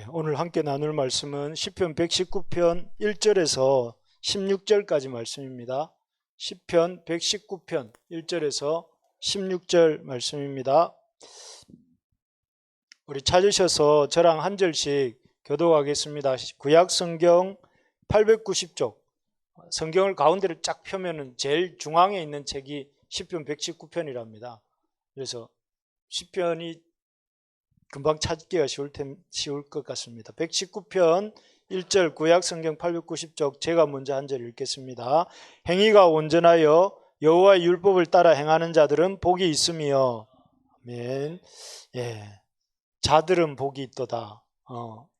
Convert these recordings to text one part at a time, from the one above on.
오늘 함께 나눌 말씀은 시편 119편 1절에서 16절까지 말씀입니다. 시편 119편 1절에서 16절 말씀입니다. 우리 찾으셔서 저랑 한 절씩 교독하겠습니다. 구약 성경 890쪽, 성경을 가운데를 쫙 펴면은 제일 중앙에 있는 책이 시편 119편이랍니다. 그래서 시편이 금방 찾기가 쉬울 것 같습니다. 119편 1절 구약 성경 890쪽 제가 먼저 한 절 읽겠습니다. 행위가 온전하여 여호와의 율법을 따라 행하는 자들은 복이 있으며, 아멘. 자들은 복이 있도다.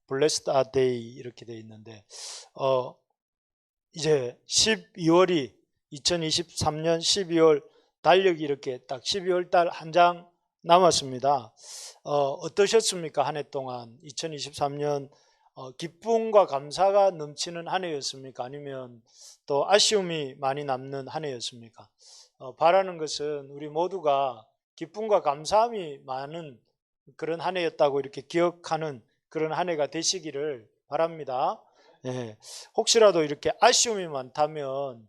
Blessed are they 이렇게 되어 있는데, 이제 12월이 2023년 12월 달력이 이렇게 딱 12월 달 한 장 남았습니다. 어떠셨습니까? 한 해 동안 2023년 기쁨과 감사가 넘치는 한 해였습니까? 아니면 또 아쉬움이 많이 남는 한 해였습니까? 바라는 것은 우리 모두가 기쁨과 감사함이 많은 그런 한 해였다고 이렇게 기억하는 그런 한 해가 되시기를 바랍니다. 혹시라도 이렇게 아쉬움이 많다면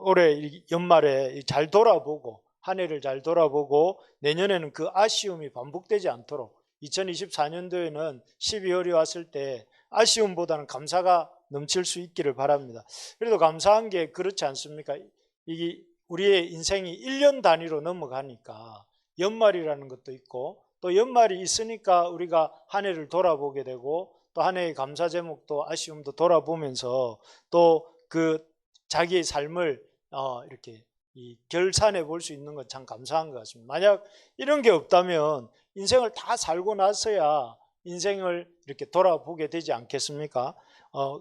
올해 연말에 잘 돌아보고 한 해를 잘 돌아보고 내년에는 그 아쉬움이 반복되지 않도록 2024년도에는 12월이 왔을 때 아쉬움보다는 감사가 넘칠 수 있기를 바랍니다. 그래도 감사한 게 그렇지 않습니까? 이게 우리의 인생이 1년 단위로 넘어가니까 연말이라는 것도 있고 또 연말이 있으니까 우리가 한 해를 돌아보게 되고 또 한 해의 감사 제목도 아쉬움도 돌아보면서 또 그 자기의 삶을 이렇게 결산해 볼 수 있는 건 참 감사한 것 같습니다. 만약 이런 게 없다면 인생을 다 살고 나서야 인생을 이렇게 돌아보게 되지 않겠습니까?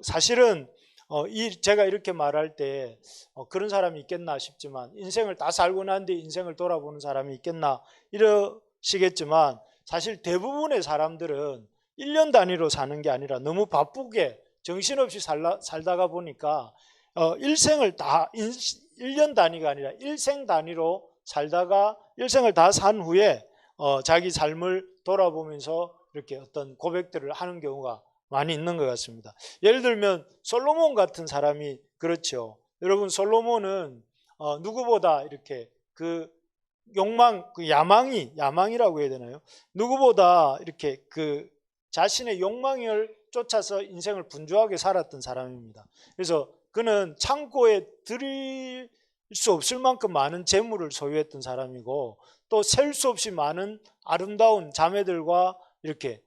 사실은 제가 이렇게 말할 때 그런 사람이 있겠나 싶지만 인생을 다 살고 난 뒤에 인생을 돌아보는 사람이 있겠나 이러시겠지만 사실 대부분의 사람들은 1년 단위로 사는 게 아니라 너무 바쁘게 정신없이 살다가 보니까 일생을 다 1년 단위가 아니라 일생 단위로 살다가 일생을 다 산 후에 자기 삶을 돌아보면서 이렇게 어떤 고백들을 하는 경우가 많이 있는 것 같습니다. 예를 들면 솔로몬 같은 사람이 그렇죠. 여러분 솔로몬은 누구보다 이렇게 그 욕망, 그 야망이라고 해야 되나요? 누구보다 이렇게 그 자신의 욕망을 쫓아서 인생을 분주하게 살았던 사람입니다. 그래서 그는 창고에 들일 수 없을 만큼 많은 재물을 소유했던 사람이고 또 셀 수 없이 많은 아름다운 자매들과 이렇게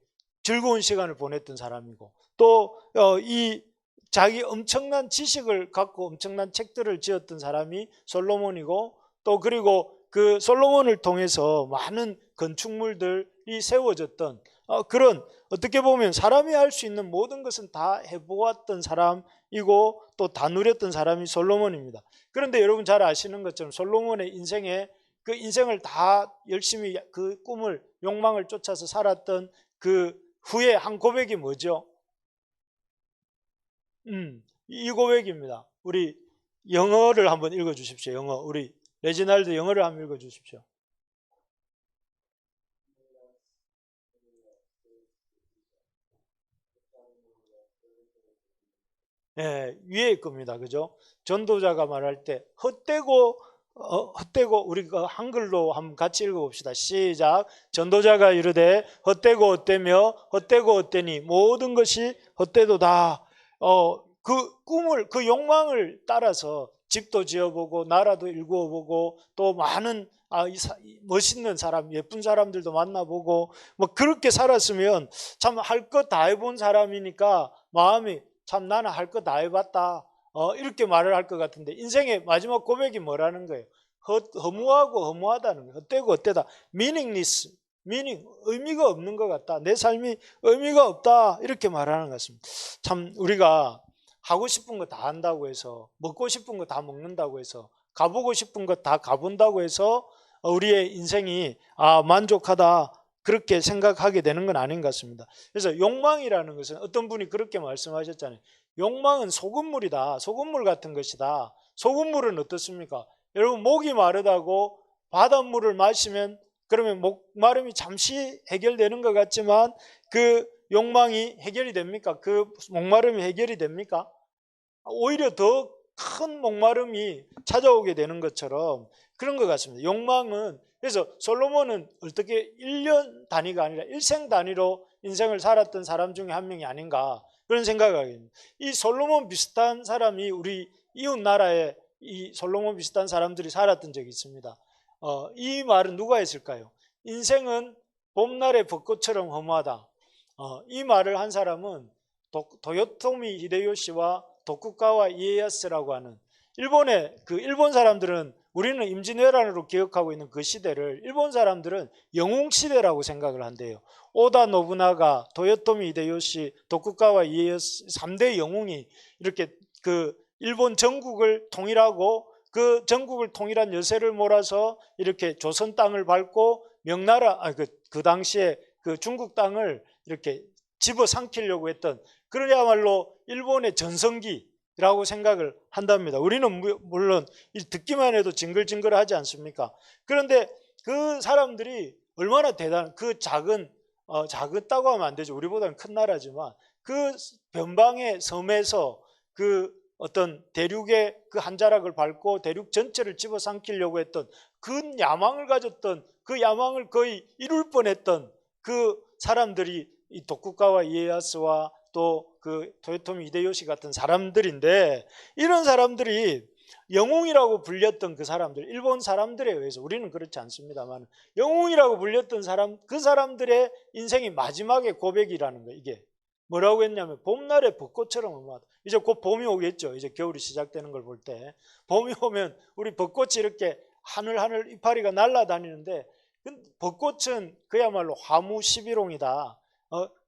즐거운 시간을 보냈던 사람이고 또 이 자기 엄청난 지식을 갖고 엄청난 책들을 지었던 사람이 솔로몬이고 또 그리고 그 솔로몬을 통해서 많은 건축물들이 세워졌던 그런 어떻게 보면 사람이 할 수 있는 모든 것은 다 해보았던 사람이고 또 다 누렸던 사람이 솔로몬입니다. 그런데 여러분 잘 아시는 것처럼 솔로몬의 인생에 그 인생을 다 열심히 그 꿈을 욕망을 쫓아서 살았던 그 후에 한 고백이 뭐죠? 이 고백입니다. 우리 영어를 한번 읽어 주십시오. 영어 우리 레지날드 영어를 한번 읽어 주십시오. 위에 겁니다. 그죠? 전도자가 말할 때 헛되고 우리가 한글로 한번 같이 읽어봅시다. 시작. 전도자가 이르되 헛되고 헛되며 헛되고 헛되니 모든 것이 헛되도다. 그 꿈을 그 욕망을 따라서 집도 지어보고 나라도 일구어보고 또 많은 멋있는 사람, 예쁜 사람들도 만나보고 뭐 그렇게 살았으면 참 할 것 다 해본 사람이니까 마음이 참 나는 할 거 다 해봤다 이렇게 말을 할 것 같은데 인생의 마지막 고백이 뭐라는 거예요? 허무하고 허무하다는 거예요. 헛되고 헛되다. meaningless, 의미가 없는 것 같다. 내 삶이 의미가 없다 이렇게 말하는 것 같습니다. 참 우리가 하고 싶은 거 다 한다고 해서 먹고 싶은 거 다 먹는다고 해서 가보고 싶은 거 다 가본다고 해서 우리의 인생이 만족하다 그렇게 생각하게 되는 건 아닌 것 같습니다. 그래서 욕망이라는 것은 어떤 분이 그렇게 말씀하셨잖아요. 욕망은 소금물이다. 소금물 같은 것이다. 소금물은 어떻습니까? 여러분 목이 마르다고 바닷물을 마시면 그러면 목 마름이 잠시 해결되는 것 같지만 그 욕망이 해결이 됩니까? 그 목마름이 해결이 됩니까? 오히려 더 큰 목마름이 찾아오게 되는 것처럼 그런 것 같습니다. 욕망은, 그래서 솔로몬은 어떻게 1년 단위가 아니라 일생 단위로 인생을 살았던 사람 중에 한 명이 아닌가, 그런 생각을 하게 됩니다. 이 솔로몬 비슷한 사람이 우리 이웃 나라에 이 솔로몬 비슷한 사람들이 살았던 적이 있습니다. 이 말은 누가 했을까요? 인생은 봄날의 벚꽃처럼 허무하다. 이 말을 한 사람은 도요토미 히데요시와 도쿠가와 이에야스라고 하는 일본의 일본 사람들은, 우리는 임진왜란으로 기억하고 있는 그 시대를 일본 사람들은 영웅 시대라고 생각을 한대요. 오다 노부나가, 도요토미 히데요시, 도쿠가와 이에야스 3대 영웅이 이렇게 일본 전국을 통일하고 그 전국을 통일한 여세를 몰아서 이렇게 조선 땅을 밟고 명나라, 그 당시에 그 중국 땅을 이렇게 집어삼키려고 했던, 그러야말로 일본의 전성기라고 생각을 한답니다. 우리는 물론 듣기만 해도 징글징글하지 않습니까? 그런데 그 사람들이 얼마나 대단한, 작았다고 하면 안 되죠. 우리보다는 큰 나라지만 그 변방의 섬에서 어떤 대륙의 그 한 자락을 밟고 대륙 전체를 집어삼키려고 했던 그 야망을 가졌던, 그 야망을 거의 이룰 뻔했던 그 사람들이 이 도쿠가와 이에야스와 또 도요토미 히데요시 같은 사람들인데, 이런 사람들이 영웅이라고 불렸던 그 사람들, 일본 사람들에 의해서, 우리는 그렇지 않습니다만 영웅이라고 불렸던 그 사람들의 인생이 마지막에 고백이라는 거예요. 이게 뭐라고 했냐면 봄날의 벚꽃처럼 허무하다. 이제 곧 봄이 오겠죠. 이제 겨울이 시작되는 걸 볼 때 봄이 오면 우리 벚꽃이 이렇게 하늘 이파리가 날아다니는데, 벚꽃은 그야말로 화무 11홍이다.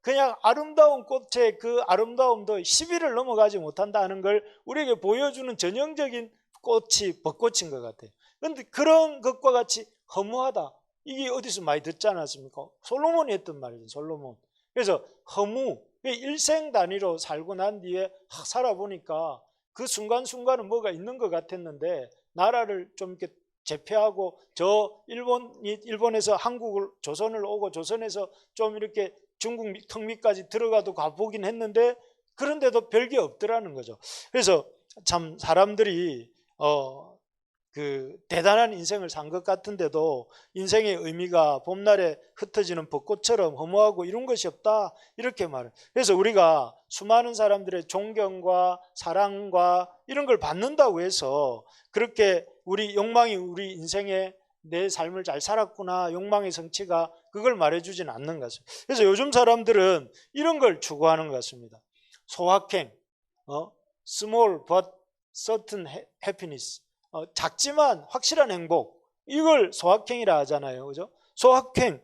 그냥 아름다운 꽃의 그 아름다움도 10일을 넘어가지 못한다는 걸 우리에게 보여주는 전형적인 꽃이 벚꽃인 것 같아요. 그런데 그런 것과 같이 허무하다, 이게 어디서 많이 듣지 않았습니까? 솔로몬이 했던 말이죠. 솔로몬. 그래서 허무, 일생 단위로 살고 난 뒤에 살아보니까 그 순간순간은 뭐가 있는 것 같았는데, 나라를 좀 이렇게 제패하고 일본에서 조선을 오고 조선에서 좀 이렇게 중국 턱 밑까지 들어가도 가보긴 했는데 그런데도 별게 없더라는 거죠. 그래서 참 사람들이 대단한 인생을 산 것 같은데도 인생의 의미가 봄날에 흩어지는 벚꽃처럼 허무하고 이런 것이 없다, 이렇게 말을. 그래서 우리가 수많은 사람들의 존경과 사랑과 이런 걸 받는다고 해서 그렇게 욕망이 우리 인생에 내 삶을 잘 살았구나, 욕망의 성취가, 그걸 말해주지는 않는 것 같습니다. 그래서 요즘 사람들은 이런 걸 추구하는 것 같습니다. 소확행, small but certain happiness, 작지만 확실한 행복, 이걸 소확행이라 하잖아요. 그죠? 소확행,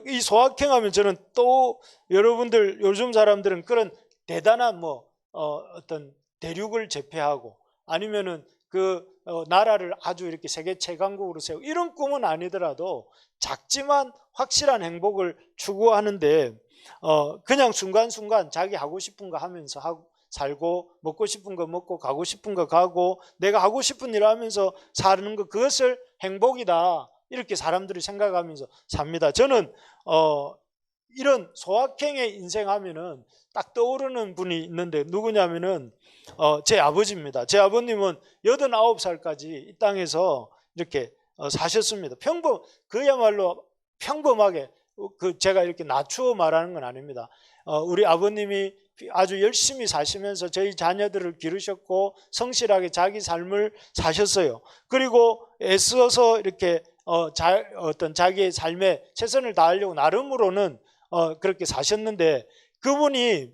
이 소확행하면 저는 또 여러분들, 요즘 사람들은 그런 대단한 어떤 대륙을 제패하고 아니면은 나라를 아주 이렇게 세계 최강국으로 세우고 이런 꿈은 아니더라도 작지만 확실한 행복을 추구하는데, 그냥 순간순간 자기 하고 싶은 거 하면서 살고, 먹고 싶은 거 먹고, 가고 싶은 거 가고, 내가 하고 싶은 일을 하면서 사는 것, 그것을 행복이다, 이렇게 사람들이 생각하면서 삽니다. 저는 이런 소확행의 인생 하면은 딱 떠오르는 분이 있는데 누구냐면은 제 아버지입니다. 제 아버님은 89살까지 이 땅에서 이렇게 사셨습니다. 그야말로 평범하게, 제가 이렇게 낮추어 말하는 건 아닙니다. 우리 아버님이 아주 열심히 사시면서 저희 자녀들을 기르셨고 성실하게 자기 삶을 사셨어요. 그리고 애써서 이렇게 어떤 자기의 삶에 최선을 다하려고 나름으로는 그렇게 사셨는데, 그분이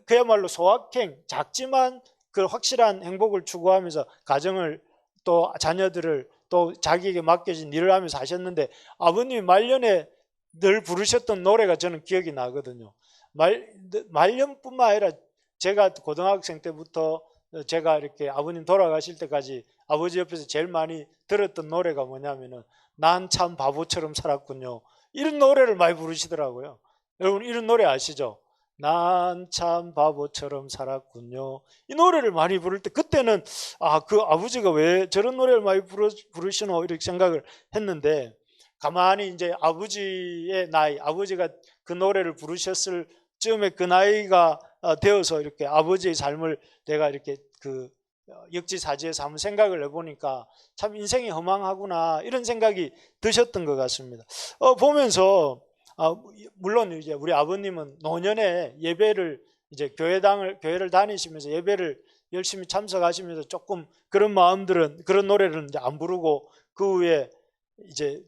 그야말로 소확행, 작지만 그 확실한 행복을 추구하면서 가정을 또 자녀들을 또 자기에게 맡겨진 일을 하면서 사셨는데, 아버님이 말년에 늘 부르셨던 노래가 저는 기억이 나거든요. 말년뿐만 아니라 제가 고등학생 때부터 제가 이렇게 아버님 돌아가실 때까지 아버지 옆에서 제일 많이 들었던 노래가 뭐냐면은 난 참 바보처럼 살았군요, 이런 노래를 많이 부르시더라고요. 여러분 이런 노래 아시죠? 난 참 바보처럼 살았군요. 이 노래를 많이 부를 때 그때는 그 아버지가 왜 저런 노래를 많이 부르시노, 이렇게 생각을 했는데, 가만히 이제 아버지의 나이, 아버지가 그 노래를 부르셨을 쯤에 그 나이가 되어서 이렇게 아버지의 삶을 내가 이렇게 그 역지사지해서 한번 생각을 해보니까 참 인생이 허망하구나 이런 생각이 드셨던 것 같습니다. 보면서 물론 이제 우리 아버님은 노년에 예배를 이제 교회를 다니시면서 예배를 열심히 참석하시면서 조금 그런 마음들은 그런 노래를 이제 안 부르고 그 후에 이제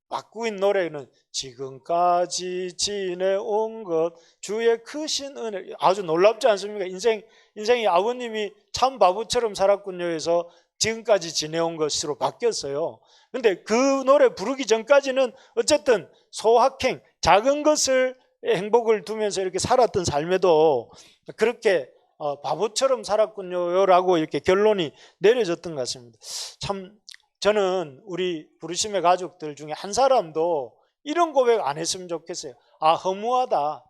바꾸인 노래는 지금까지 지내온 것 주의 크신 은혜 아주 놀랍지 않습니까? 인생이 아버님이 참 바보처럼 살았군요 해서 지금까지 지내온 것으로 바뀌었어요. 근데 그 노래 부르기 전까지는 어쨌든 소확행 작은 것을 행복을 두면서 이렇게 살았던 삶에도 그렇게 바보처럼 살았군요라고 이렇게 결론이 내려졌던 것 같습니다. 참 저는 우리 부르심의 가족들 중에 한 사람도 이런 고백 안 했으면 좋겠어요. 허무하다.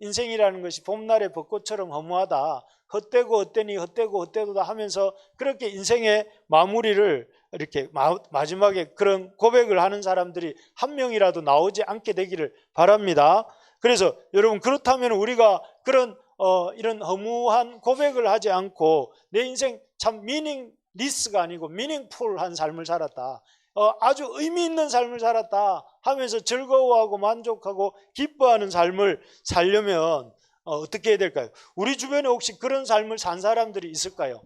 인생이라는 것이 봄날의 벚꽃처럼 허무하다. 헛되고 헛되니 헛되고 헛되도다 하면서 그렇게 인생의 마무리를 이렇게 마지막에 그런 고백을 하는 사람들이 한 명이라도 나오지 않게 되기를 바랍니다. 그래서 여러분 그렇다면 우리가 그런 이런 허무한 고백을 하지 않고 내 인생 참 미닝리스가 아니고 미닝풀한 삶을 살았다. 아주 의미 있는 삶을 살았다 하면서 즐거워하고 만족하고 기뻐하는 삶을 살려면 어떻게 해야 될까요? 우리 주변에 혹시 그런 삶을 산 사람들이 있을까요?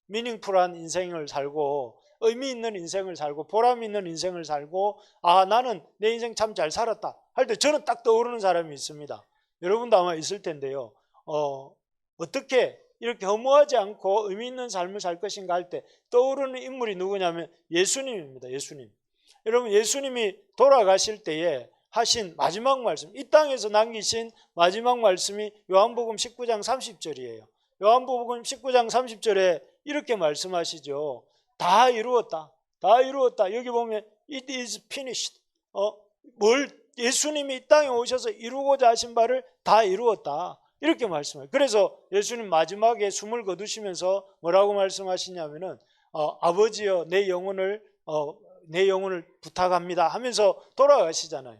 미닝풀한 인생을 살고 의미 있는 인생을 살고 보람 있는 인생을 살고 나는 내 인생 참 잘 살았다 할 때 저는 딱 떠오르는 사람이 있습니다. 여러분도 아마 있을 텐데요. 어떻게 이렇게 허무하지 않고 의미 있는 삶을 살 것인가 할 때 떠오르는 인물이 누구냐면 예수님입니다. 예수님. 여러분 예수님이 돌아가실 때에 하신 마지막 말씀, 이 땅에서 남기신 마지막 말씀이 요한복음 19장 30절이에요. 요한복음 19장 30절에 이렇게 말씀하시죠. 다 이루었다. 다 이루었다. 여기 보면 it is finished. 예수님이 이 땅에 오셔서 이루고자 하신 바를 다 이루었다. 이렇게 말씀해요. 그래서 예수님 마지막에 숨을 거두시면서 뭐라고 말씀하시냐면은 아버지여 내 영혼을 부탁합니다 하면서 돌아가시잖아요.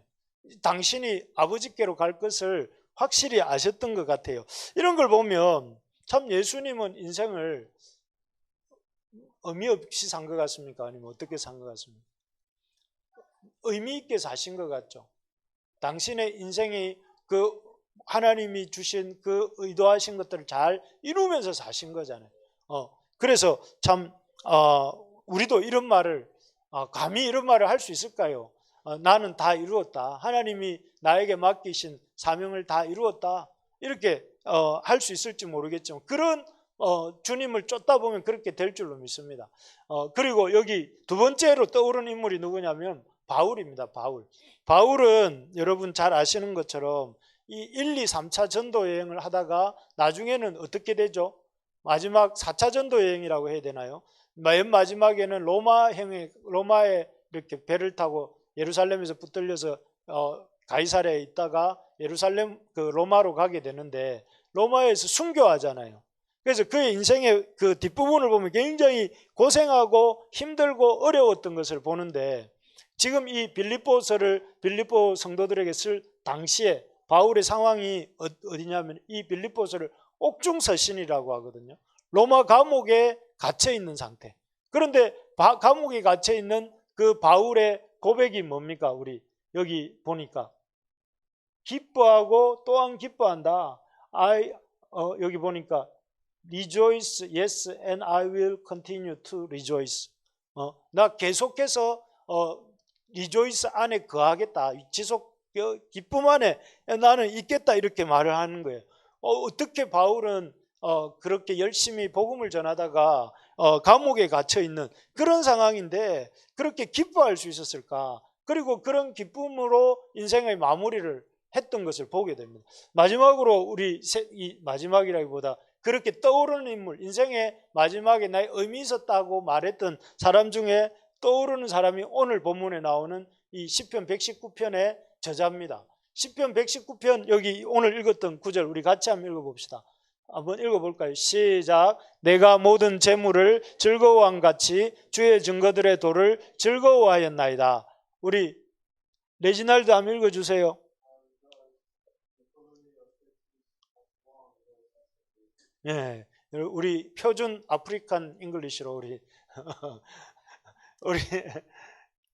당신이 아버지께로 갈 것을 확실히 아셨던 것 같아요. 이런 걸 보면 참 예수님은 인생을 의미 없이 산 것 같습니까? 아니면 어떻게 산 것 같습니까? 의미 있게 사신 것 같죠. 당신의 인생이 그 하나님이 주신 그 의도하신 것들을 잘 이루면서 사신 거잖아요. 그래서 참 우리도 이런 말을 감히 이런 말을 할 수 있을까요? 나는 다 이루었다. 하나님이 나에게 맡기신 사명을 다 이루었다. 이렇게 할 수 있을지 모르겠지만 그런 주님을 쫓다 보면 그렇게 될 줄로 믿습니다. 그리고 여기 두 번째로 떠오르는 인물이 누구냐면 바울입니다. 바울은 여러분 잘 아시는 것처럼 이 1, 2, 3차 전도 여행을 하다가 나중에는 어떻게 되죠? 마지막 4차 전도 여행이라고 해야 되나요? 맨 마지막에는 로마에 이렇게 배를 타고 예루살렘에서 붙들려서 가이사랴에 있다가 예루살렘 로마로 가게 되는데 로마에서 순교하잖아요. 그래서 그의 인생의 그 뒷부분을 보면 굉장히 고생하고 힘들고 어려웠던 것을 보는데 지금 이 빌립보 성도들에게 쓸 당시에 바울의 상황이 어디냐면 이 빌립보서를 옥중서신이라고 하거든요. 로마 감옥에 갇혀 있는 상태. 그런데 감옥에 갇혀 있는 그 바울의 고백이 뭡니까? 우리 여기 보니까 기뻐하고 또한 기뻐한다. 여기 보니까 rejoice, yes, and I will continue to rejoice. 나 계속해서 rejoice 안에 거하겠다. 기쁨 안에 나는 있겠다 이렇게 말을 하는 거예요. 어떻게 바울은 그렇게 열심히 복음을 전하다가 감옥에 갇혀 있는 그런 상황인데 그렇게 기뻐할 수 있었을까? 그리고 그런 기쁨으로 인생의 마무리를 했던 것을 보게 됩니다. 마지막으로 이 마지막이라기보다 그렇게 떠오르는 인물, 인생의 마지막에 나의 의미 있었다고 말했던 사람 중에 떠오르는 사람이 오늘 본문에 나오는 이 시편 119편의 저자입니다. 시편 119편 여기 오늘 읽었던 구절 우리 같이 한번 읽어봅시다. 한번 읽어볼까요? 시작. 내가 모든 재물을 즐거워한 같이 주의 증거들의 도를 즐거워하였나이다. 우리 레지날드 한번 읽어주세요. 예, 우리 표준 아프리칸 잉글리시로 우리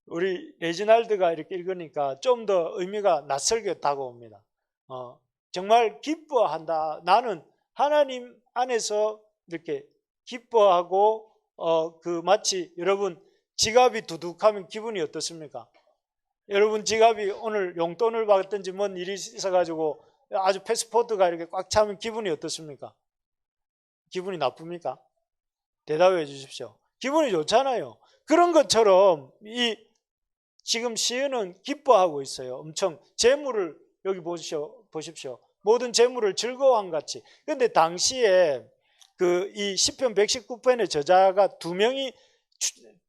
우리 레지날드가 이렇게 읽으니까 좀 더 의미가 낯설게 다가옵니다. 정말 기뻐한다. 나는 하나님 안에서 이렇게 기뻐하고 그 마치 여러분 지갑이 두둑하면 기분이 어떻습니까? 여러분 지갑이 오늘 용돈을 받든지 뭔 일이 있어가지고 아주 패스포드가 이렇게 꽉 차면 기분이 어떻습니까? 기분이 나쁩니까? 대답해 주십시오. 기분이 좋잖아요. 그런 것처럼 이 지금 시인은 기뻐하고 있어요. 엄청 재물을 여기 보십시오. 모든 재물을 즐거워한 같이. 그런데 당시에 그 이 시편 119편의 저자가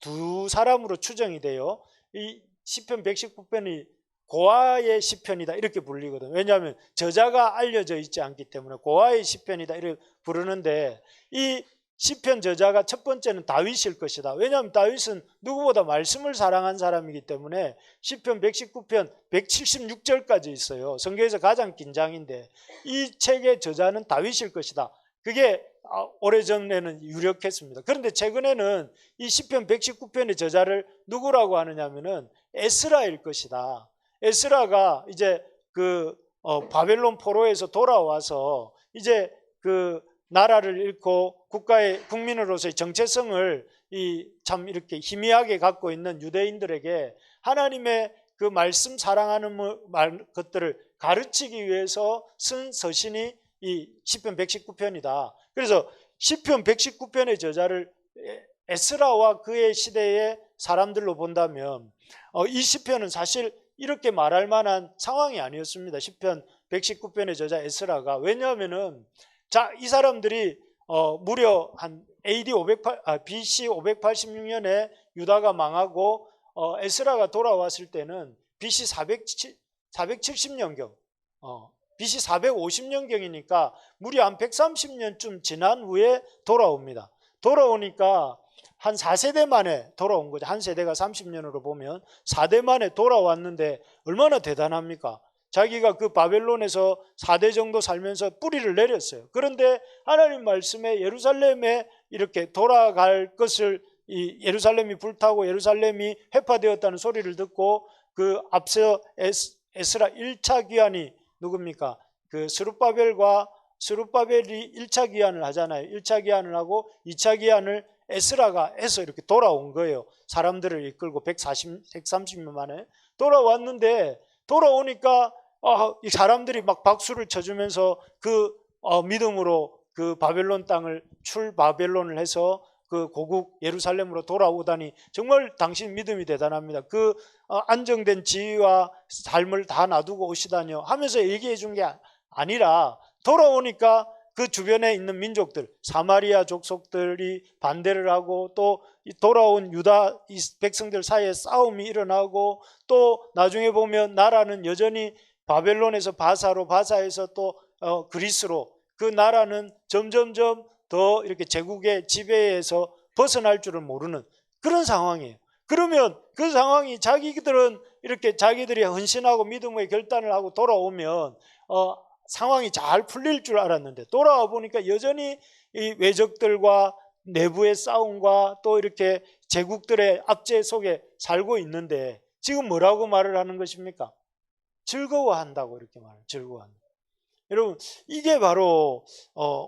두 사람으로 추정이 돼요. 이 시편 119편이 고아의 시편이다 이렇게 불리거든요. 왜냐하면 저자가 알려져 있지 않기 때문에 고아의 시편이다 이렇게 부르는데 이 시편 저자가 첫 번째는 다윗일 것이다. 왜냐하면 다윗은 누구보다 말씀을 사랑한 사람이기 때문에 시편 119편 176절까지 있어요. 성경에서 가장 긴 장인데 이 책의 저자는 다윗일 것이다. 그게 오래전에는 유력했습니다. 그런데 최근에는 이 시편 119편의 저자를 누구라고 하느냐면은 에스라일 것이다. 에스라가 이제 바벨론 포로에서 돌아와서 이제 그 나라를 잃고 국민으로서의 정체성을 참 이렇게 희미하게 갖고 있는 유대인들에게 하나님의 그 말씀 사랑하는 것들을 가르치기 위해서 쓴 서신이 이 시편 119편이다. 그래서 시편 119편의 저자를 에스라와 그의 시대의 사람들로 본다면 이 시편은 사실 이렇게 말할 만한 상황이 아니었습니다. 시편 119편의 저자 에스라가. 왜냐하면은 이 사람들이 무려 한 BC 586년에 유다가 망하고 에스라가 돌아왔을 때는 BC 470년경 BC 450년경이니까 무려 한 130년쯤 지난 후에 돌아옵니다. 돌아오니까 한 4세대 만에 돌아온 거죠. 한 세대가 30년으로 보면 4대 만에 돌아왔는데 얼마나 대단합니까? 자기가 그 바벨론에서 4대 정도 살면서 뿌리를 내렸어요. 그런데 하나님 말씀에 예루살렘에 이렇게 돌아갈 것을 예루살렘이 불타고 예루살렘이 회파되었다는 소리를 듣고 그 앞서 에스라 1차 귀환이 누굽니까? 그 스룹바벨이 1차 귀환을 하잖아요. 1차 귀환을 하고 2차 귀환을 에스라가 해서 이렇게 돌아온 거예요. 사람들을 이끌고 130년 만에 돌아왔는데 돌아오니까 이 사람들이 막 박수를 쳐주면서 그 믿음으로 그 바벨론 땅을 출바벨론을 해서 그 고국 예루살렘으로 돌아오다니 정말 당신 믿음이 대단합니다. 그 안정된 지위와 삶을 다 놔두고 오시다니요 하면서 얘기해 준 게 아니라 돌아오니까 그 주변에 있는 민족들 사마리아 족속들이 반대를 하고 또 돌아온 유다 백성들 사이에 싸움이 일어나고 또 나중에 보면 나라는 여전히 바벨론에서 바사에서 또 그리스로 그 나라는 점점점 더 이렇게 제국의 지배에서 벗어날 줄을 모르는 그런 상황이에요. 그러면 그 상황이 자기들은 이렇게 자기들이 헌신하고 믿음의 결단을 하고 돌아오면 상황이 잘 풀릴 줄 알았는데 돌아와 보니까 여전히 이 외적들과 내부의 싸움과 또 이렇게 제국들의 압제 속에 살고 있는데 지금 뭐라고 말을 하는 것입니까? 즐거워한다고 이렇게 말해요. 즐거워한다. 여러분 이게 바로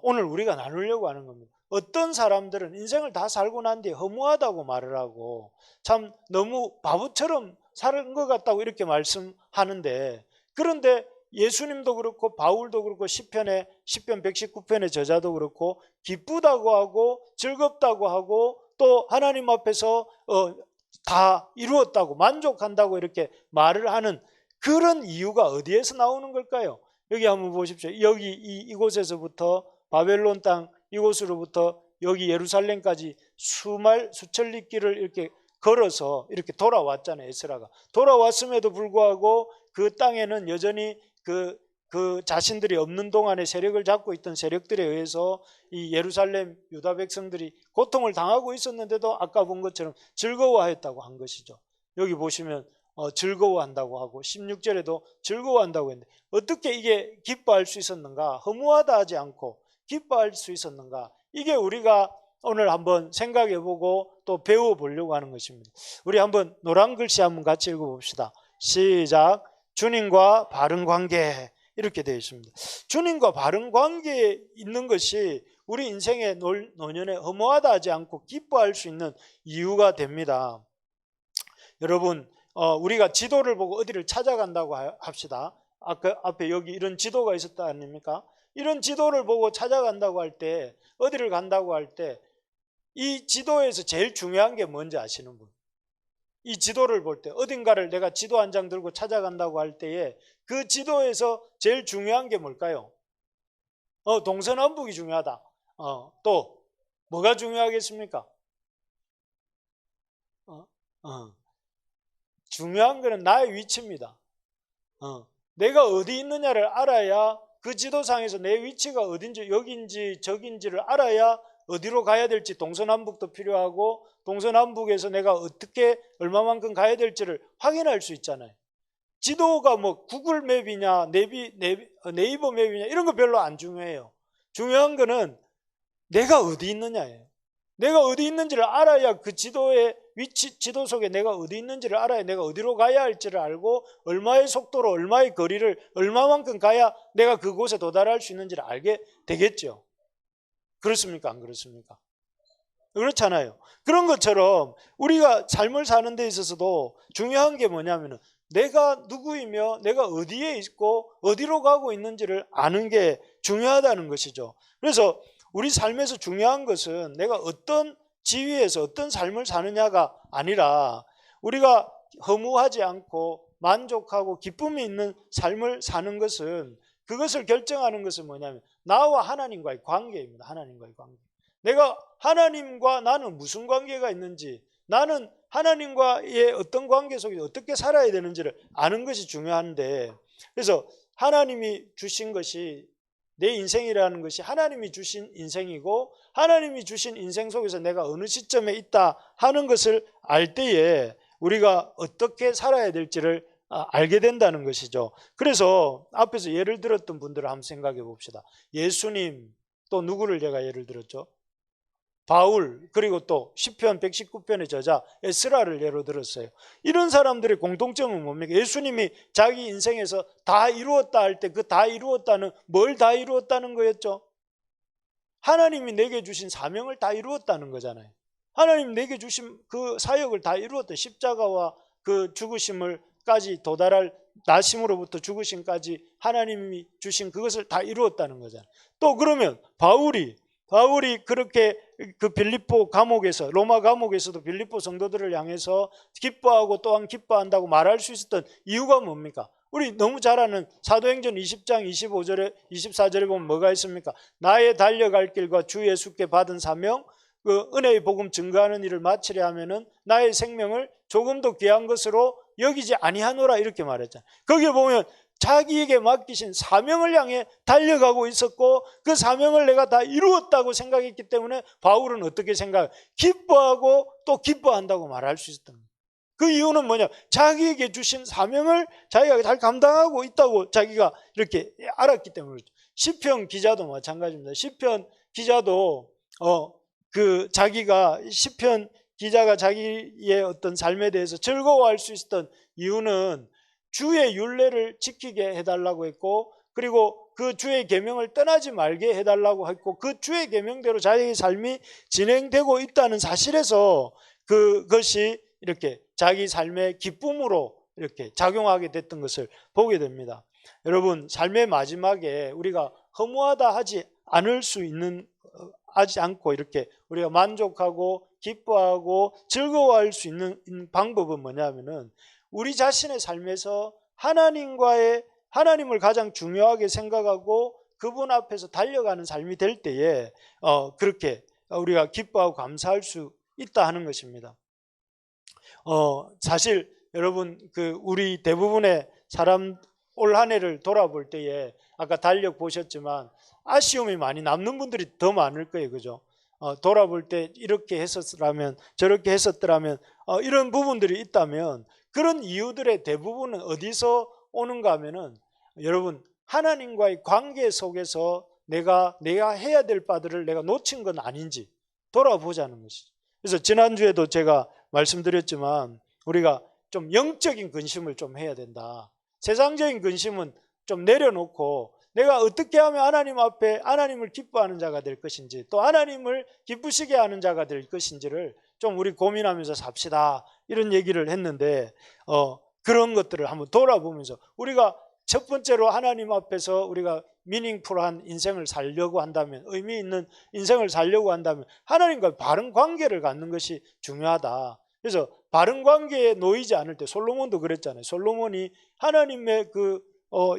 오늘 우리가 나누려고 하는 겁니다. 어떤 사람들은 인생을 다 살고 난 뒤에 허무하다고 말을 하고 참 너무 바보처럼 사는 것 같다고 이렇게 말씀하는데 그런데 예수님도 그렇고 바울도 그렇고 시편 119편의 저자도 그렇고 기쁘다고 하고 즐겁다고 하고 또 하나님 앞에서 다 이루었다고 만족한다고 이렇게 말을 하는 그런 이유가 어디에서 나오는 걸까요? 여기 한번 보십시오. 여기 이곳에서부터 바벨론 땅 이곳으로부터 여기 예루살렘까지 수천리 길을 이렇게 걸어서 이렇게 돌아왔잖아요. 에스라가 돌아왔음에도 불구하고 그 땅에는 여전히 그 자신들이 없는 동안에 세력을 잡고 있던 세력들에 의해서 이 예루살렘 유다 백성들이 고통을 당하고 있었는데도 아까 본 것처럼 즐거워하였다고 한 것이죠. 여기 보시면 즐거워한다고 하고 16절에도 즐거워한다고 했는데 어떻게 이게 기뻐할 수 있었는가? 허무하다 하지 않고 기뻐할 수 있었는가? 이게 우리가 오늘 한번 생각해보고 또 배워보려고 하는 것입니다. 우리 한번 노란 글씨 한번 같이 읽어봅시다. 시작. 주님과 바른 관계, 이렇게 되어 있습니다. 주님과 바른 관계에 있는 것이 우리 인생의 노년에 허무하다 하지 않고 기뻐할 수 있는 이유가 됩니다. 여러분, 우리가 지도를 보고 어디를 찾아간다고 합시다. 아까 앞에 여기 이런 지도가 있었다 아닙니까? 이런 지도를 보고 찾아간다고 할 때, 어디를 간다고 할 때, 이 지도에서 제일 중요한 게 뭔지 아시는 분? 이 지도를 볼 때, 어딘가를 내가 지도 한 장 들고 찾아간다고 할 때에 그 지도에서 제일 중요한 게 뭘까요? 동서남북이 중요하다. 또 뭐가 중요하겠습니까? 중요한 거는 나의 위치입니다. 내가 어디 있느냐를 알아야, 그 지도상에서 내 위치가 어딘지, 여긴지 저긴지를 알아야 어디로 가야 될지, 동서남북도 필요하고 동서남북에서 내가 어떻게 얼마만큼 가야 될지를 확인할 수 있잖아요. 지도가 뭐 구글 맵이냐 네이버 맵이냐 이런 거 별로 안 중요해요. 중요한 거는 내가 어디 있느냐예요. 내가 어디 있는지를 알아야 그 지도의 위치, 지도 속에 내가 어디 있는지를 알아야 내가 어디로 가야 할지를 알고, 얼마의 속도로 얼마의 거리를 얼마만큼 가야 내가 그곳에 도달할 수 있는지를 알게 되겠죠. 그렇습니까? 안 그렇습니까? 그렇잖아요. 그런 것처럼 우리가 삶을 사는 데 있어서도 중요한 게 뭐냐면은 내가 누구이며 내가 어디에 있고 어디로 가고 있는지를 아는 게 중요하다는 것이죠. 그래서 우리 삶에서 중요한 것은 내가 어떤 지위에서 어떤 삶을 사느냐가 아니라, 우리가 허무하지 않고 만족하고 기쁨이 있는 삶을 사는 것은, 그것을 결정하는 것은 뭐냐면 나와 하나님과의 관계입니다. 하나님과의 관계. 내가 하나님과 나는 무슨 관계가 있는지, 나는 하나님과의 어떤 관계 속에 어떻게 살아야 되는지를 아는 것이 중요한데, 그래서 하나님이 주신 것이, 내 인생이라는 것이 하나님이 주신 인생이고, 하나님이 주신 인생 속에서 내가 어느 시점에 있다 하는 것을 알 때에 우리가 어떻게 살아야 될지를 알게 된다는 것이죠. 그래서 앞에서 예를 들었던 분들을 한번 생각해 봅시다. 예수님, 또 누구를 제가 예를 들었죠? 바울, 그리고 또 시편 119편의 저자 에스라를 예로 들었어요. 이런 사람들의 공통점은 뭡니까? 예수님이 자기 인생에서 다 이루었다 할 때 그 다 이루었다는, 뭘 다 이루었다는 거였죠? 하나님이 내게 주신 사명을 다 이루었다는 거잖아요. 하나님 내게 주신 그 사역을 다 이루었다. 십자가와 그 죽으심을까지 도달할, 나심으로부터 죽으심까지 하나님이 주신 그것을 다 이루었다는 거잖아요. 또 그러면 바울이 그렇게 그 빌립보 감옥에서, 로마 감옥에서도 빌립보 성도들을 향해서 기뻐하고 또한 기뻐한다고 말할 수 있었던 이유가 뭡니까? 우리 너무 잘 아는 사도행전 20장 25절에 24절에 보면 뭐가 있습니까? 나의 달려갈 길과 주 예수께 받은 사명, 그 은혜의 복음 증거하는 일을 마치려 하면은 나의 생명을 조금도 귀한 것으로 여기지 아니하노라, 이렇게 말했잖아요. 거기에 보면 자기에게 맡기신 사명을 향해 달려가고 있었고, 그 사명을 내가 다 이루었다고 생각했기 때문에 바울은 어떻게 생각해요? 기뻐하고 또 기뻐한다고 말할 수 있었던 거예요. 그 이유는 뭐냐? 자기에게 주신 사명을 자기가 잘 감당하고 있다고 자기가 이렇게 알았기 때문에 그렇죠. 시편 기자도 마찬가지입니다. 시편 기자도 그 자기가, 시편 기자가 자기의 어떤 삶에 대해서 즐거워할 수 있었던 이유는 주의 율례를 지키게 해달라고 했고, 그리고 그 주의 계명을 떠나지 말게 해달라고 했고, 그 주의 계명대로 자기의 삶이 진행되고 있다는 사실에서 그것이 이렇게 자기 삶의 기쁨으로 이렇게 작용하게 됐던 것을 보게 됩니다. 여러분, 삶의 마지막에 우리가 허무하다 하지 않고 이렇게 우리가 만족하고 기뻐하고 즐거워할 수 있는 방법은 뭐냐면은, 우리 자신의 삶에서 하나님을 가장 중요하게 생각하고 그분 앞에서 달려가는 삶이 될 때에 그렇게 우리가 기뻐하고 감사할 수 있다 하는 것입니다. 사실 여러분, 우리 대부분의 사람 올 한 해를 돌아볼 때에 아까 달력 보셨지만 아쉬움이 많이 남는 분들이 더 많을 거예요, 그죠? 돌아볼 때 이렇게 했었더라면 저렇게 했었더라면 이런 부분들이 있다면, 그런 이유들의 대부분은 어디서 오는가 하면은, 여러분, 하나님과의 관계 속에서 내가 해야 될 바들을 내가 놓친 건 아닌지 돌아보자는 것이죠. 그래서 지난주에도 제가 말씀드렸지만 우리가 좀 영적인 근심을 좀 해야 된다. 세상적인 근심은 좀 내려놓고 내가 어떻게 하면 하나님 앞에 하나님을 기뻐하는 자가 될 것인지, 또 하나님을 기쁘시게 하는 자가 될 것인지를 좀 우리 고민하면서 삽시다, 이런 얘기를 했는데 그런 것들을 한번 돌아보면서 우리가 첫 번째로 하나님 앞에서 우리가 미닝풀한 인생을 살려고 한다면, 의미 있는 인생을 살려고 한다면 하나님과 바른 관계를 갖는 것이 중요하다. 그래서 바른 관계에 놓이지 않을 때, 솔로몬도 그랬잖아요. 솔로몬이 하나님의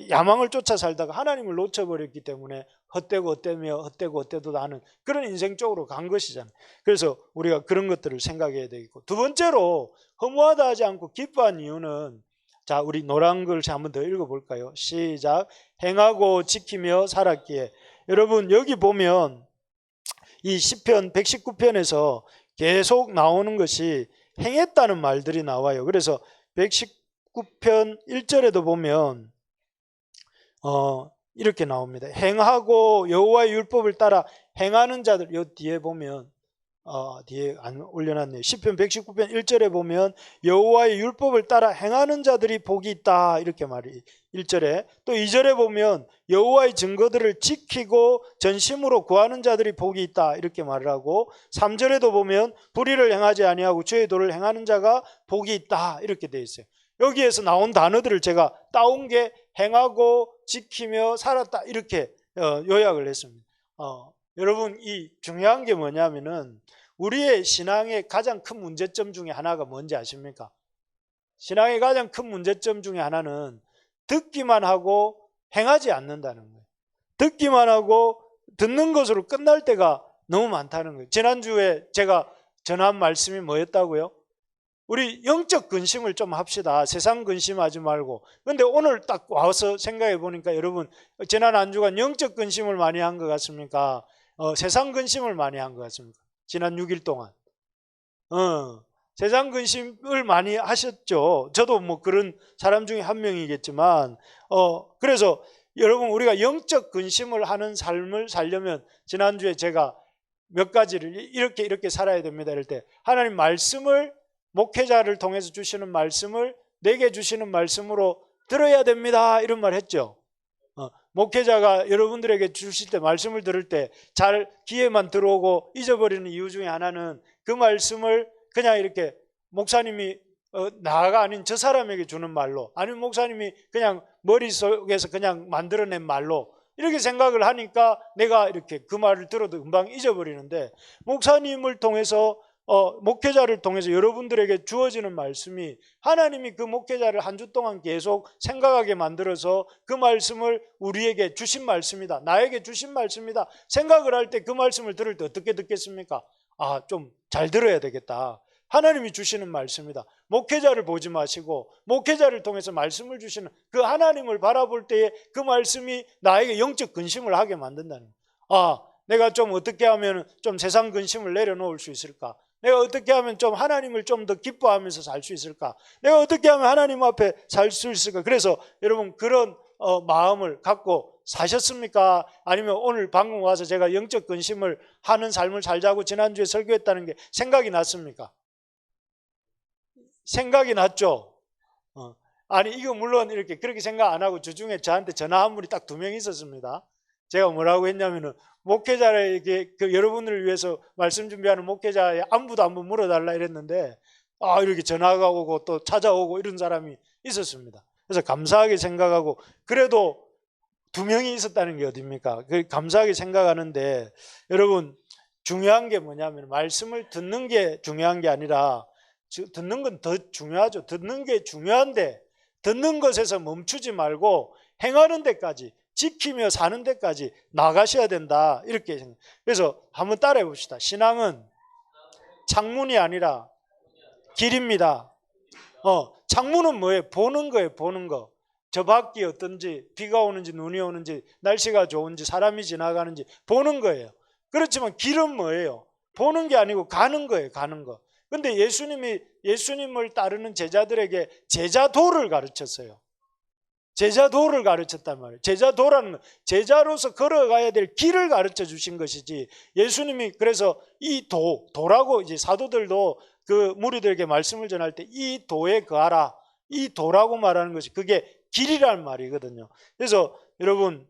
야망을 쫓아 살다가 하나님을 놓쳐버렸기 때문에 헛되고 헛되도 하는 그런 인생 쪽으로 간 것이잖아요. 그래서 우리가 그런 것들을 생각해야 되겠고, 두 번째로 허무하다 하지 않고 기뻐한 이유는, 자, 우리 노란 글씨 한번 더 읽어볼까요? 시작. 행하고 지키며 살았기에. 여러분, 여기 보면 이 시편 119편에서 계속 나오는 것이 행했다는 말들이 나와요. 그래서 119편 1절에도 보면 이렇게 나옵니다. 행하고 여호와의 율법을 따라 행하는 자들, 요 뒤에 보면 뒤에 안 올려놨네요. 시편 119편 1절에 보면 여호와의 율법을 따라 행하는 자들이 복이 있다, 이렇게 말이 1절에. 또 2절에 보면 여호와의 증거들을 지키고 전심으로 구하는 자들이 복이 있다, 이렇게 말을 하고, 3절에도 보면 불의를 행하지 아니하고 주의 도를 행하는 자가 복이 있다, 이렇게 되어 있어요. 여기에서 나온 단어들을 제가 따온 게 행하고 지키며 살았다, 이렇게 요약을 했습니다. 여러분, 이 중요한 게 뭐냐면은 우리의 신앙의 가장 큰 문제점 중에 하나가 뭔지 아십니까? 신앙의 가장 큰 문제점 중에 하나는 듣기만 하고 행하지 않는다는 거예요. 듣기만 하고 듣는 것으로 끝날 때가 너무 많다는 거예요. 지난주에 제가 전한 말씀이 뭐였다고요? 우리 영적 근심을 좀 합시다. 세상 근심하지 말고. 그런데 오늘 딱 와서 생각해 보니까 여러분, 지난 한 주간 영적 근심을 많이 한 것 같습니까? 세상 근심을 많이 한 것 같습니까? 지난 6일 동안 세상 근심을 많이 하셨죠. 저도 뭐 그런 사람 중에 한 명이겠지만 그래서 여러분, 우리가 영적 근심을 하는 삶을 살려면 지난주에 제가 몇 가지를 이렇게 살아야 됩니다 이럴 때, 하나님 말씀을, 목회자를 통해서 주시는 말씀을 내게 주시는 말씀으로 들어야 됩니다, 이런 말 했죠. 목회자가 여러분들에게 주실 때, 말씀을 들을 때 잘 귀에만 들어오고 잊어버리는 이유 중에 하나는 그 말씀을 그냥 이렇게 목사님이 나가 아닌 저 사람에게 주는 말로, 아니면 목사님이 그냥 머릿속에서 그냥 만들어낸 말로 이렇게 생각을 하니까 내가 이렇게 그 말을 들어도 금방 잊어버리는데, 목사님을 통해서 목회자를 통해서 여러분들에게 주어지는 말씀이 하나님이 그 목회자를 한 주 동안 계속 생각하게 만들어서 그 말씀을 우리에게 주신 말씀이다, 나에게 주신 말씀이다 생각을 할 때, 그 말씀을 들을 때 어떻게 듣겠습니까? 좀 잘 들어야 되겠다. 하나님이 주시는 말씀이다. 목회자를 보지 마시고 목회자를 통해서 말씀을 주시는 그 하나님을 바라볼 때에 그 말씀이 나에게 영적 근심을 하게 만든다는 거예요. 내가 좀 어떻게 하면 좀 세상 근심을 내려놓을 수 있을까? 내가 어떻게 하면 좀 하나님을 좀 더 기뻐하면서 살 수 있을까? 내가 어떻게 하면 하나님 앞에 살 수 있을까? 그래서 여러분, 그런 마음을 갖고 사셨습니까? 아니면 오늘 방금 와서 제가 영적 근심을 하는 삶을 살자고 지난주에 설교했다는 게 생각이 났습니까? 생각이 났죠? 아니, 이거 물론 이렇게 그렇게 생각 안 하고 주중에 저한테 전화한 분이 딱 2명 있었습니다. 제가 뭐라고 했냐면은, 목회자에게 여러분을 위해서 말씀 준비하는 목회자의 안부도 한번 물어달라 이랬는데, 이렇게 전화가 오고 또 찾아오고 이런 사람이 있었습니다. 그래서 감사하게 생각하고, 그래도 2명이 있었다는 게 어딥니까? 감사하게 생각하는데, 여러분, 중요한 게 뭐냐면 말씀을 듣는 게 중요한 게 아니라, 듣는 건 더 중요하죠. 듣는 게 중요한데 듣는 것에서 멈추지 말고 행하는 데까지, 지키며 사는 데까지 나가셔야 된다, 이렇게 생각해요. 그래서 한번 따라해 봅시다. 신앙은 창문이 아니라 길입니다. 창문은 뭐예요? 보는 거예요. 보는 거. 저 밖이 어떤지, 비가 오는지 눈이 오는지, 날씨가 좋은지, 사람이 지나가는지 보는 거예요. 그렇지만 길은 뭐예요? 보는 게 아니고 가는 거예요. 가는 거. 근데 예수님이 예수님을 따르는 제자들에게 제자도를 가르쳤어요. 제자도를 가르쳤단 말이에요. 제자도라는 건 제자로서 걸어가야 될 길을 가르쳐 주신 것이지, 예수님이 그래서 이 도라고 이제 사도들도 그 무리들에게 말씀을 전할 때 이 도에 거하라, 이 도라고 말하는 것이 그게 길이란 말이거든요. 그래서 여러분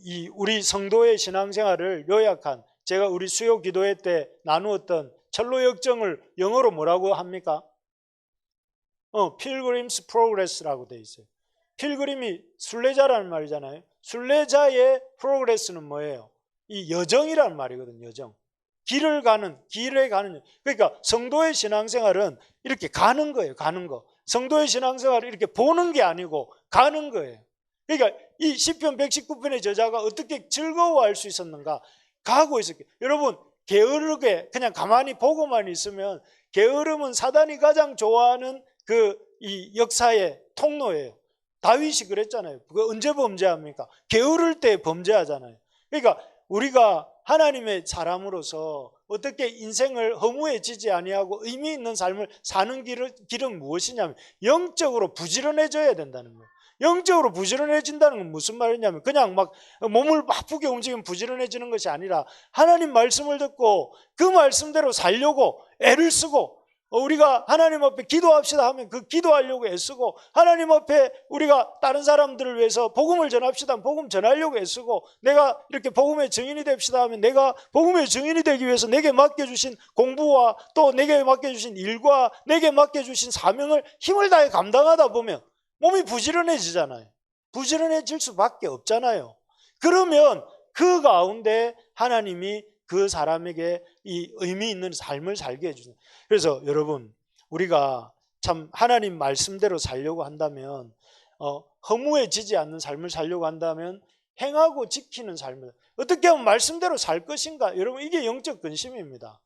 이 우리 성도의 신앙생활을 요약한, 제가 우리 수요 기도회 때 나누었던 철로 역정을 영어로 뭐라고 합니까? Pilgrim's Progress라고 돼 있어요. 필그림이 순례자라는 말이잖아요. 순례자의 프로그레스는 뭐예요? 이 여정이라는 말이거든요. 여정. 길에 가는. 그러니까 성도의 신앙생활은 이렇게 가는 거예요. 가는 거. 성도의 신앙생활은 이렇게 보는 게 아니고 가는 거예요. 그러니까 이 시편 119편의 저자가 어떻게 즐거워할 수 있었는가? 가고 있었게. 여러분, 게으르게 그냥 가만히 보고만 있으면, 게으름은 사단이 가장 좋아하는 이 역사의 통로예요. 다윗이 그랬잖아요. 그거 언제 범죄합니까? 게으를 때 범죄하잖아요. 그러니까 우리가 하나님의 사람으로서 어떻게 인생을 허무해지지 아니하고 의미 있는 삶을 사는 길은 무엇이냐면 영적으로 부지런해져야 된다는 거예요. 영적으로 부지런해진다는 건 무슨 말이냐면 그냥 막 몸을 바쁘게 움직이면 부지런해지는 것이 아니라 하나님 말씀을 듣고 그 말씀대로 살려고 애를 쓰고, 우리가 하나님 앞에 기도합시다 하면 그 기도하려고 애쓰고, 하나님 앞에 우리가 다른 사람들을 위해서 복음을 전합시다 하면 복음 전하려고 애쓰고, 내가 이렇게 복음의 증인이 됩시다 하면 내가 복음의 증인이 되기 위해서 내게 맡겨주신 공부와 또 내게 맡겨주신 일과 내게 맡겨주신 사명을 힘을 다해 감당하다 보면 몸이 부지런해지잖아요. 부지런해질 수밖에 없잖아요. 그러면 그 가운데 하나님이 그 사람에게 이 의미 있는 삶을 살게 해주는. 그래서 여러분, 우리가 참 하나님 말씀대로 살려고 한다면, 허무해지지 않는 삶을 살려고 한다면 행하고 지키는 삶을 어떻게 하면 말씀대로 살 것인가? 여러분, 이게 영적 근심입니다.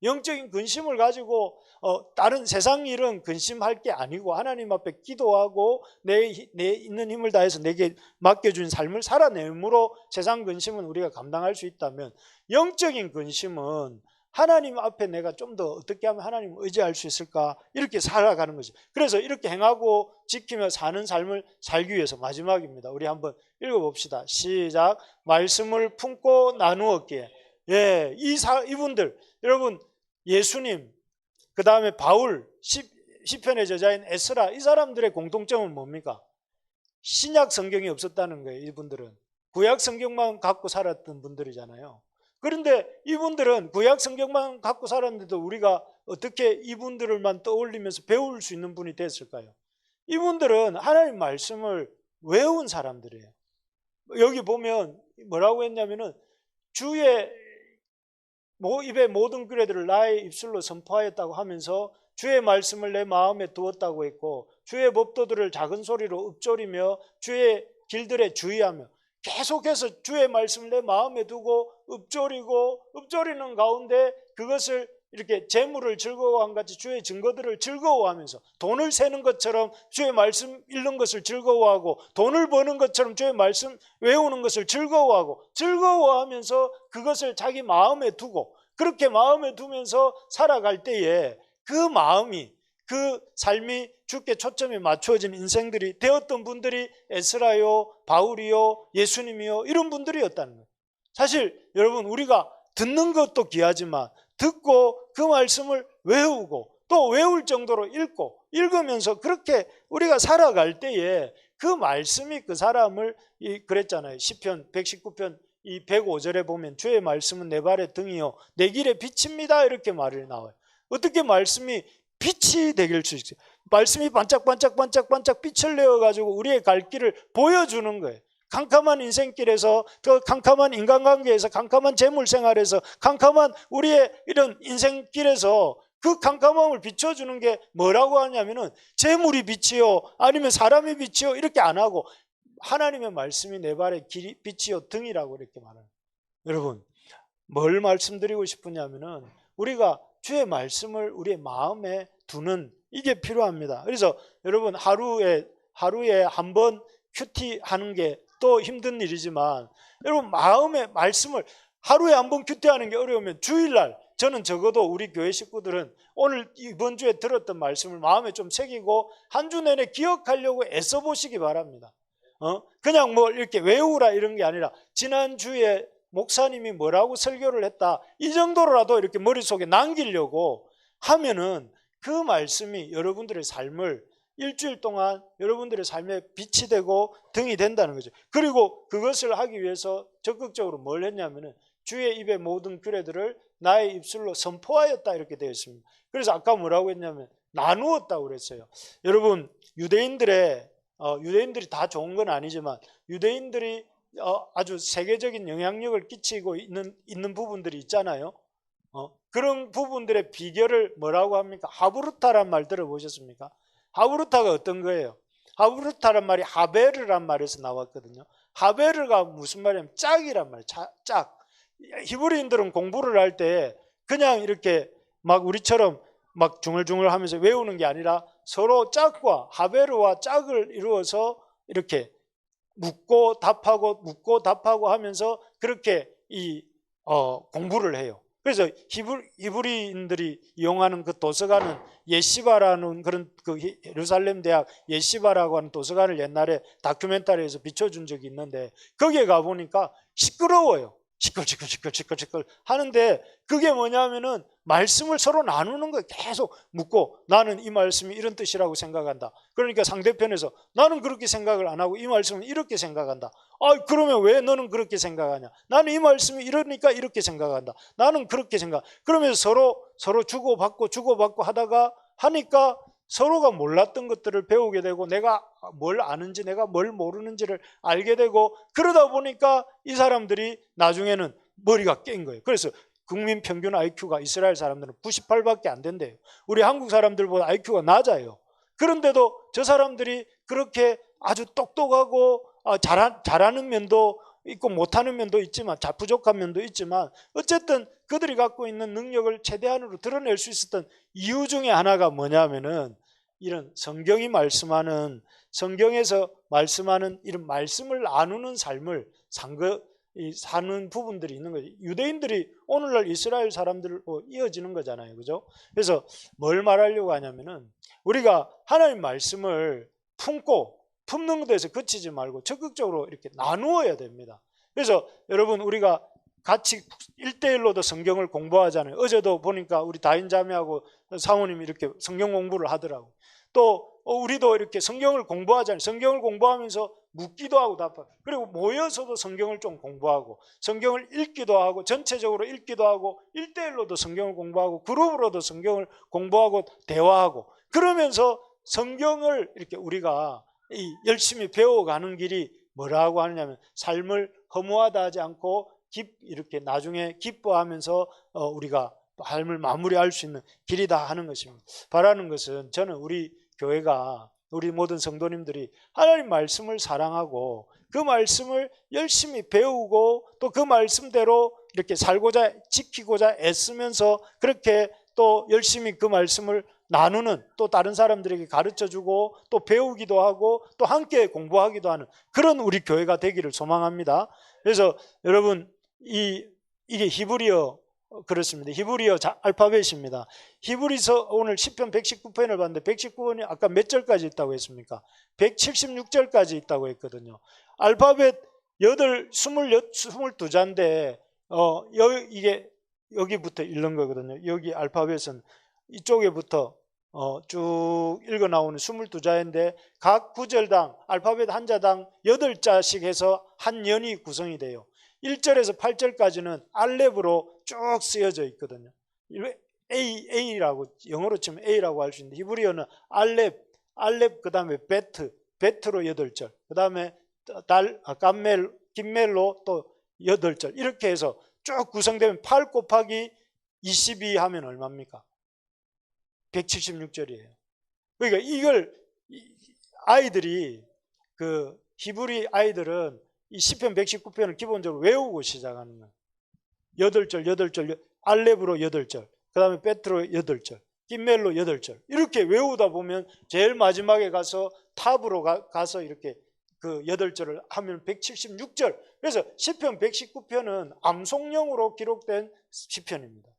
영적인 근심을 가지고 다른 세상 일은 근심할 게 아니고 하나님 앞에 기도하고 내 있는 힘을 다해서 내게 맡겨준 삶을 살아내므로 세상 근심은 우리가 감당할 수 있다면, 영적인 근심은 하나님 앞에 내가 좀 더 어떻게 하면 하나님을 의지할 수 있을까, 이렇게 살아가는 거죠. 그래서 이렇게 행하고 지키며 사는 삶을 살기 위해서, 마지막입니다. 우리 한번 읽어봅시다. 시작. 말씀을 품고 나누었기에. 예, 이분들, 여러분, 예수님, 그 다음에 바울, 시편의 저자인 에스라, 이 사람들의 공통점은 뭡니까? 신약 성경이 없었다는 거예요. 이분들은 구약 성경만 갖고 살았던 분들이잖아요. 그런데 이분들은 구약 성경만 갖고 살았는데도 우리가 어떻게 이분들만 떠올리면서 배울 수 있는 분이 됐을까요? 이분들은 하나님 말씀을 외운 사람들이에요. 여기 보면 뭐라고 했냐면은 주의 입의 모든 규례들을 나의 입술로 선포하였다고 하면서 주의 말씀을 내 마음에 두었다고 했고, 주의 법도들을 작은 소리로 읊조리며 주의 길들에 주의하며, 계속해서 주의 말씀을 내 마음에 두고 읊조리는 가운데 그것을 이렇게 재물을 즐거워한 같이 주의 증거들을 즐거워하면서, 돈을 세는 것처럼 주의 말씀 읽는 것을 즐거워하고, 돈을 버는 것처럼 주의 말씀 외우는 것을 즐거워하면서 그것을 자기 마음에 두고, 그렇게 마음에 두면서 살아갈 때에 그 마음이, 그 삶이 주께 초점이 맞춰진 인생들이 되었던 분들이 에스라요, 바울이요, 예수님이요, 이런 분들이었다는 거예요. 사실 여러분, 우리가 듣는 것도 귀하지만 듣고 그 말씀을 외우고 또 외울 정도로 읽으면서 그렇게 우리가 살아갈 때에 그 말씀이 그 사람을, 그랬잖아요. 시편 119편 이 105절에 보면 주의 말씀은 내 발의 등이요 내 길의 빛입니다, 이렇게 말이 나와요. 어떻게 말씀이 빛이 되길 수 있어요? 말씀이 반짝반짝 빛을 내어가지고 우리의 갈 길을 보여주는 거예요. 캄캄한 인생길에서, 더 캄캄한 인간관계에서, 캄캄한 재물생활에서, 캄캄한 우리의 이런 인생길에서 그 캄캄함을 비춰주는 게 뭐라고 하냐면은 재물이 빛이요 아니면 사람이 빛이요 이렇게 안 하고 하나님의 말씀이 내 발의 빛이요 등이라고 이렇게 말해요. 여러분, 뭘 말씀드리고 싶으냐면은 우리가 주의 말씀을 우리의 마음에 두는, 이게 필요합니다. 그래서 여러분, 하루에 한 번 큐티 하는 게 또 힘든 일이지만, 여러분 마음의 말씀을 하루에 한 번 큐티하는 게 어려우면 주일날 저는 적어도 우리 교회 식구들은 오늘 이번 주에 들었던 말씀을 마음에 좀 새기고 한 주 내내 기억하려고 애써 보시기 바랍니다. 그냥 뭐 이렇게 외우라 이런 게 아니라 지난주에 목사님이 뭐라고 설교를 했다 이 정도로라도 이렇게 머릿속에 남기려고 하면은 그 말씀이 여러분들의 삶을 일주일 동안 여러분들의 삶에 빛이 되고 등이 된다는 거죠. 그리고 그것을 하기 위해서 적극적으로 뭘 했냐면은 주의 입의 모든 규례들을 나의 입술로 선포하였다 이렇게 되어 있습니다. 그래서 아까 뭐라고 했냐면 나누었다고 그랬어요. 여러분 유대인들이 다 좋은 건 아니지만 유대인들이 아주 세계적인 영향력을 끼치고 있는 부분들이 있잖아요. 그런 부분들의 비결을 뭐라고 합니까? 하브루타란 말 들어보셨습니까? 하브루타가 어떤 거예요? 하브루타란 말이 하베르란 말에서 나왔거든요. 하베르가 무슨 말이냐면 짝이란 말이에요. 짝. 히브리인들은 공부를 할 때 그냥 이렇게 막 우리처럼 막 중얼중얼 하면서 외우는 게 아니라 서로 짝과 하베르와 짝을 이루어서 이렇게 묻고 답하고 하면서 그렇게 공부를 해요. 그래서 히브리인들이 이용하는 그 도서관은 예시바라는 그런 그 예루살렘 대학 예시바라고 하는 도서관을 옛날에 다큐멘터리에서 비춰준 적이 있는데 거기에 가보니까 시끄러워요. 시끌 하는데 그게 뭐냐면은 말씀을 서로 나누는 거예요. 계속 묻고 나는 이 말씀이 이런 뜻이라고 생각한다. 그러니까 상대편에서 나는 그렇게 생각을 안 하고 이 말씀은 이렇게 생각한다. 그러면 왜 너는 그렇게 생각하냐? 나는 이 말씀이 이러니까 이렇게 생각한다. 나는 그렇게 생각. 그러면서 서로 주고받고 하니까 서로가 몰랐던 것들을 배우게 되고 내가 뭘 아는지 내가 뭘 모르는지를 알게 되고 그러다 보니까 이 사람들이 나중에는 머리가 깬 거예요. 그래서 국민 평균 IQ가 이스라엘 사람들은 98밖에 안 된대요. 우리 한국 사람들보다 IQ가 낮아요. 그런데도 저 사람들이 그렇게 아주 똑똑하고 잘하는 면도 있고 못하는 면도 있지만 부족한 면도 있지만 어쨌든 그들이 갖고 있는 능력을 최대한으로 드러낼 수 있었던 이유 중에 하나가 뭐냐면은 이런 성경에서 말씀하는 이런 말씀을 나누는 삶을 사는 부분들이 있는 거죠. 유대인들이 오늘날 이스라엘 사람들로 이어지는 거잖아요. 그죠? 그래서 뭘 말하려고 하냐면은 우리가 하나님 말씀을 품는 것에서 그치지 말고 적극적으로 이렇게 나누어야 됩니다. 그래서 여러분 우리가 같이 1대1로도 성경을 공부하잖아요. 어제도 보니까 우리 다인자매하고 사모님이 이렇게 성경 공부를 하더라고요. 또 우리도 이렇게 성경을 공부하잖아요. 성경을 공부하면서 묻기도 하고 답하고 그리고 모여서도 성경을 좀 공부하고 성경을 읽기도 하고 전체적으로 읽기도 하고 1대1로도 성경을 공부하고 그룹으로도 성경을 공부하고 대화하고 그러면서 성경을 이렇게 우리가 열심히 배워가는 길이 뭐라고 하느냐면 삶을 허무하다 하지 않고 이렇게 나중에 기뻐하면서 우리가 삶을 마무리할 수 있는 길이다 하는 것입니다. 바라는 것은 저는 우리 교회가 우리 모든 성도님들이 하나님 말씀을 사랑하고 그 말씀을 열심히 배우고 또 그 말씀대로 이렇게 살고자 지키고자 애쓰면서 그렇게 또 열심히 그 말씀을 나누는 또 다른 사람들에게 가르쳐주고 또 배우기도 하고 또 함께 공부하기도 하는 그런 우리 교회가 되기를 소망합니다. 그래서 여러분 이게 히브리어 그렇습니다. 히브리어 알파벳입니다. 히브리서 오늘 시편 119편을 봤는데 119편이 아까 몇 절까지 있다고 했습니까? 176절까지 있다고 했거든요. 알파벳 22자인데 이게 여기부터 읽는 거거든요. 여기 알파벳은 이쪽에부터 쭉 읽어 나오는 22자인데 각 구절당 알파벳 한자당 8자씩 해서 한 연이 구성이 돼요. 1절에서 8절까지는 알렙으로 쭉 쓰여져 있거든요. A라고 영어로 치면 A라고 할 수 있는데 히브리어는 알렙 그 다음에 베트로 8절 그 다음에 김멜로 또 8절 이렇게 해서 쭉 구성되면 8 곱하기 22 하면 얼마입니까? 176절이에요. 그러니까 이걸 아이들이 그 히브리 아이들은 이 시편 119편을 기본적으로 외우고 시작하는 거예요. 8절 알렙으로 8절 그 다음에 베트로 8절 김멜로 8절 이렇게 외우다 보면 제일 마지막에 가서 탑으로 가서 이렇게 그 8절을 하면 176절. 그래서 시편 119편은 암송령으로 기록된 시편입니다.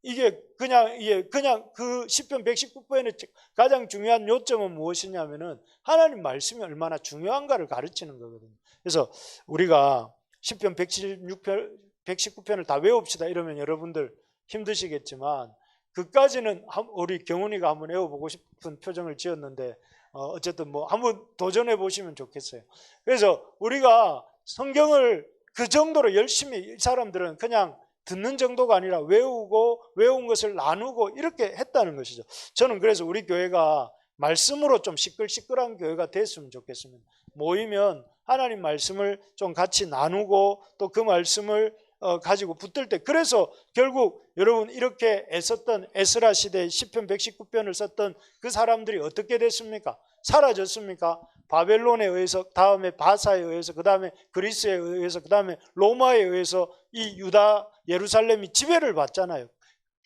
이게 그냥 그 시편 119편의 가장 중요한 요점은 무엇이냐면은 하나님 말씀이 얼마나 중요한가를 가르치는 거거든요. 그래서 우리가 시편 119편을 다 외웁시다 이러면 여러분들 힘드시겠지만, 그까지는 우리 경훈이가 한번 외워보고 싶은 표정을 지었는데 어쨌든 뭐 한번 도전해 보시면 좋겠어요. 그래서 우리가 성경을 그 정도로 열심히, 이 사람들은 그냥 듣는 정도가 아니라 외우고 외운 것을 나누고 이렇게 했다는 것이죠. 저는 그래서 우리 교회가 말씀으로 좀 시끌시끌한 교회가 됐으면 좋겠습니다. 모이면 하나님 말씀을 좀 같이 나누고 또 그 말씀을 가지고 붙들 때, 그래서 결국 여러분 이렇게 애썼던 에스라 시대 시편 119편을 썼던 그 사람들이 어떻게 됐습니까? 사라졌습니까? 바벨론에 의해서, 다음에 바사에 의해서, 그 다음에 그리스에 의해서, 그 다음에 로마에 의해서 이 유다 예루살렘이 지배를 받잖아요.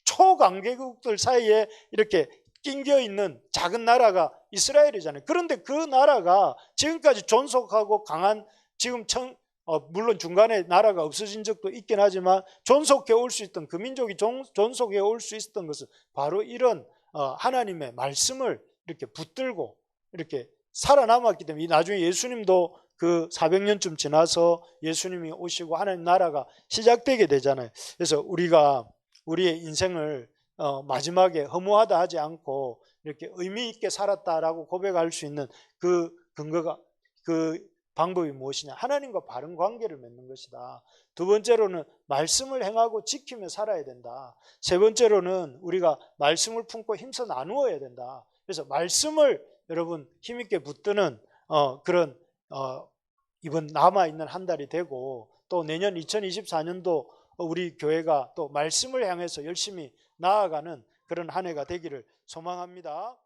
초강대국들 사이에 이렇게 낑겨 있는 작은 나라가 이스라엘이잖아요. 그런데 그 나라가 지금까지 존속하고 강한, 지금 물론 중간에 나라가 없어진 적도 있긴 하지만 존속해 올 수 있던, 그 민족이 존속해 올 수 있었던 것은 바로 이런 하나님의 말씀을 이렇게 붙들고 이렇게 살아남았기 때문에, 나중에 예수님도 그 400년쯤 지나서 예수님이 오시고 하나님 나라가 시작되게 되잖아요. 그래서 우리가 우리의 인생을 마지막에 허무하다 하지 않고 이렇게 의미 있게 살았다라고 고백할 수 있는 그 근거가, 그 방법이 무엇이냐? 하나님과 바른 관계를 맺는 것이다. 두 번째로는 말씀을 행하고 지키며 살아야 된다. 세 번째로는 우리가 말씀을 품고 힘써 나누어야 된다. 그래서 말씀을 여러분 힘있게 붙드는 그런 이번 남아있는 한 달이 되고, 또 내년 2024년도 우리 교회가 또 말씀을 향해서 열심히 나아가는 그런 한 해가 되기를 소망합니다.